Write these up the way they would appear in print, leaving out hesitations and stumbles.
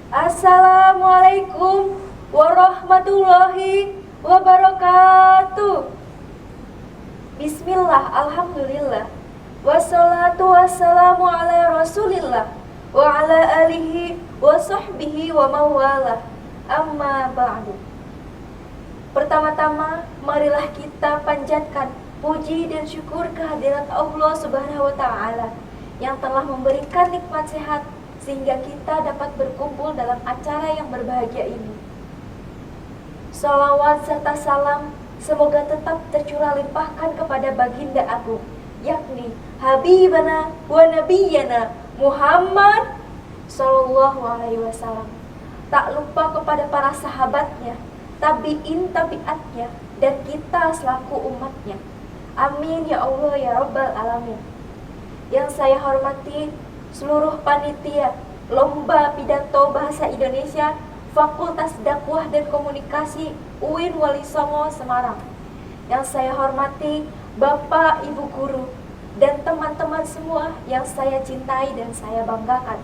Assalamualaikum warahmatullahi wabarakatuh. Bismillah, alhamdulillah. Wassalatu wassalamu ala rasulillah wa ala alihi wa sahbihi wa mawalah. Amma ba'du. Pertama-tama, marilah kita panjatkan puji dan syukur kehadirat Allah Subhanahu wa Ta'ala yang telah memberikan nikmat sehat sehingga kita dapat berkumpul dalam acara yang berbahagia ini. Salawat serta salam semoga tetap tercurah limpahkan kepada baginda agung, yakni Habibana wa Nabiyana Muhammad Sallallahu Alaihi Wasallam. Tak lupa kepada para sahabatnya, tabi'in tabi'atnya, dan kita selaku umatnya. Amin ya Allah ya Rabbal Alamin. Yang saya hormati seluruh panitia Lomba Pidato Bahasa Indonesia Fakultas Dakwah dan Komunikasi UIN Wali Songo Semarang. Yang saya hormati Bapak, Ibu Guru, dan teman-teman semua yang saya cintai dan saya banggakan.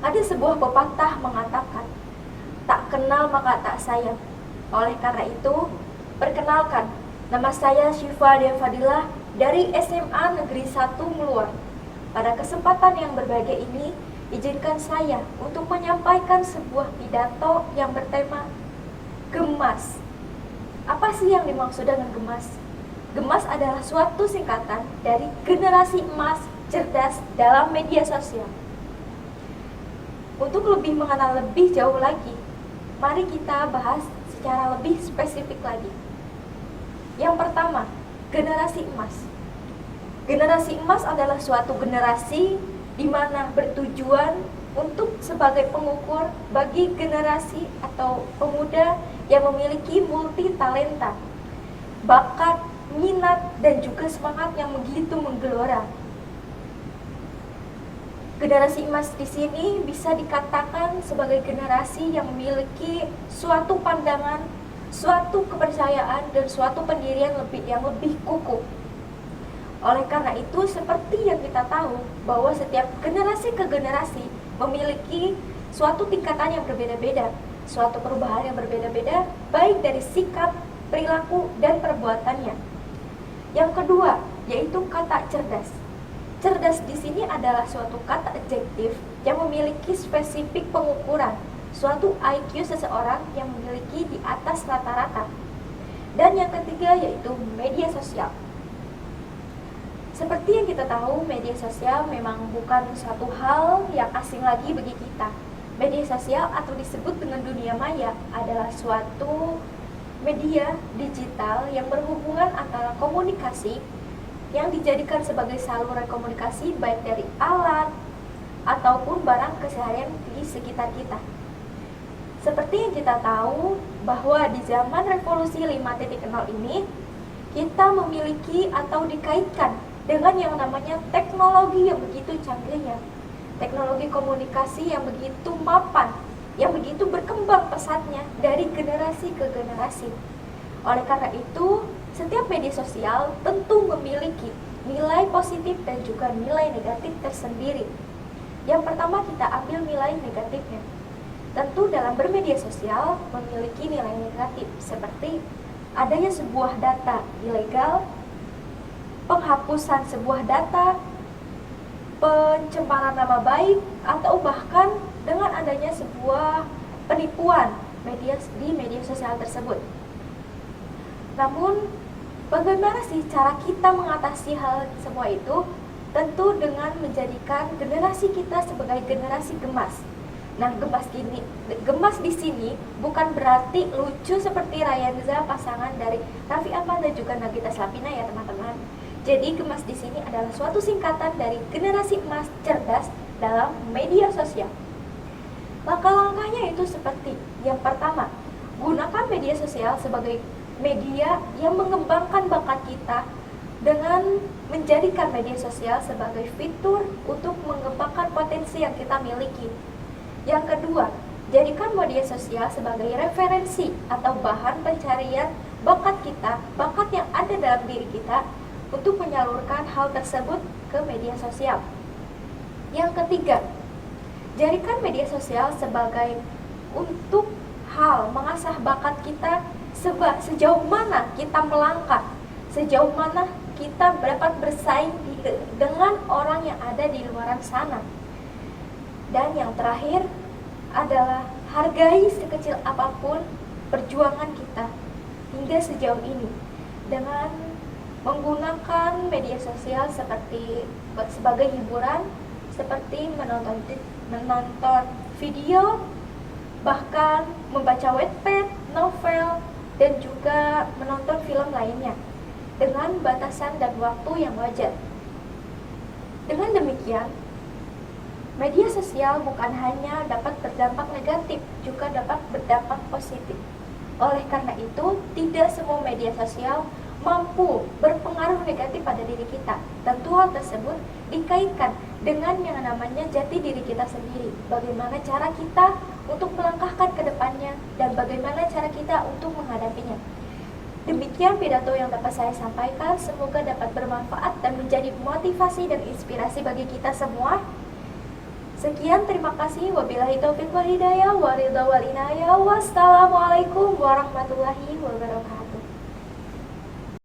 Ada sebuah pepatah mengatakan, tak kenal maka tak sayang. Oleh karena itu, perkenalkan, nama saya Syifa Dia Fadilah dari SMA Negeri 1 Meluar. Pada kesempatan yang berbahagia ini, izinkan saya untuk menyampaikan sebuah pidato yang bertema Gemas. Apa sih yang dimaksud dengan gemas? Gemas adalah suatu singkatan dari generasi emas cerdas dalam media sosial. Untuk lebih mengenal lebih jauh lagi, mari kita bahas secara lebih spesifik lagi. Yang pertama, generasi emas. Generasi emas adalah suatu generasi di mana bertujuan untuk sebagai pengukur bagi generasi atau pemuda yang memiliki multi talenta, bakat, minat, dan juga semangat yang begitu menggelora. Generasi emas di sini bisa dikatakan sebagai generasi yang memiliki suatu pandangan, suatu kepercayaan, dan suatu pendirian yang lebih kukuh. Oleh karena itu, seperti yang kita tahu bahwa setiap generasi ke generasi memiliki suatu tingkatan yang berbeda-beda, suatu perubahan yang berbeda-beda, baik dari sikap, perilaku, dan perbuatannya. Yang kedua, yaitu kata cerdas. Cerdas di sini adalah suatu kata adjektif yang memiliki spesifik pengukuran, suatu IQ seseorang yang memiliki di atas rata-rata. Dan yang ketiga yaitu media sosial. Seperti yang kita tahu, media sosial memang bukan suatu hal yang asing lagi bagi kita. Media sosial atau disebut dengan dunia maya adalah suatu media digital yang berhubungan antara komunikasi yang dijadikan sebagai saluran komunikasi baik dari alat ataupun barang keseharian di sekitar kita. Seperti yang kita tahu bahwa di zaman revolusi 5.0 ini kita memiliki atau dikaitkan dengan yang namanya teknologi yang begitu canggihnya, teknologi komunikasi yang begitu mapan, yang begitu berkembang pesatnya dari generasi ke generasi. Oleh karena itu, setiap media sosial tentu memiliki nilai positif dan juga nilai negatif tersendiri. Yang pertama kita ambil nilai negatifnya. Tentu dalam bermedia sosial memiliki nilai negatif seperti adanya sebuah data ilegal, penghapusan sebuah data, pencemaran nama baik, atau bahkan dengan adanya sebuah penipuan di media sosial tersebut. Namun, bagaimana sih cara kita mengatasi hal semua itu? Tentu dengan menjadikan generasi kita sebagai generasi gemas. Nah, gemas di sini bukan berarti lucu seperti Rayanza, pasangan dari Raffi Ahmad dan juga Nagita Slavina ya teman-teman. Jadi gemas di sini adalah suatu singkatan dari generasi emas cerdas dalam media sosial. Langkah-langkahnya itu seperti yang pertama, gunakan media sosial sebagai media yang mengembangkan bakat kita dengan menjadikan media sosial sebagai fitur untuk mengembangkan potensi yang kita miliki. Yang kedua, jadikan media sosial sebagai referensi atau bahan pencarian bakat kita, bakat yang ada dalam diri kita untuk menyalurkan hal tersebut ke media sosial. Yang ketiga, Jadikan media sosial sebagai untuk hal mengasah bakat kita, sejauh mana kita melangkah, sejauh mana kita dapat bersaing dengan orang yang ada di luaran sana. Dan yang terakhir adalah hargai sekecil apapun perjuangan kita hingga sejauh ini dengan menggunakan media sosial sebagai hiburan, seperti menonton video, bahkan membaca Wattpad, novel, dan juga menonton film lainnya dengan batasan dan waktu yang wajar. Dengan demikian, media sosial bukan hanya dapat berdampak negatif, juga dapat berdampak positif. Oleh karena itu, tidak semua media sosial mampu berpengaruh negatif pada diri kita. Tentu hal tersebut dikaitkan dengan yang namanya jati diri kita sendiri. Bagaimana cara kita untuk melangkahkan ke depannya dan bagaimana cara kita untuk menghadapinya. Demikian pidato yang dapat saya sampaikan, semoga dapat bermanfaat dan menjadi motivasi dan inspirasi bagi kita semua. Sekian, terima kasih. Wabillahi taufiq wal hidayah, wa ridha wal inayah. Wassalamualaikum warahmatullahi wabarakatuh.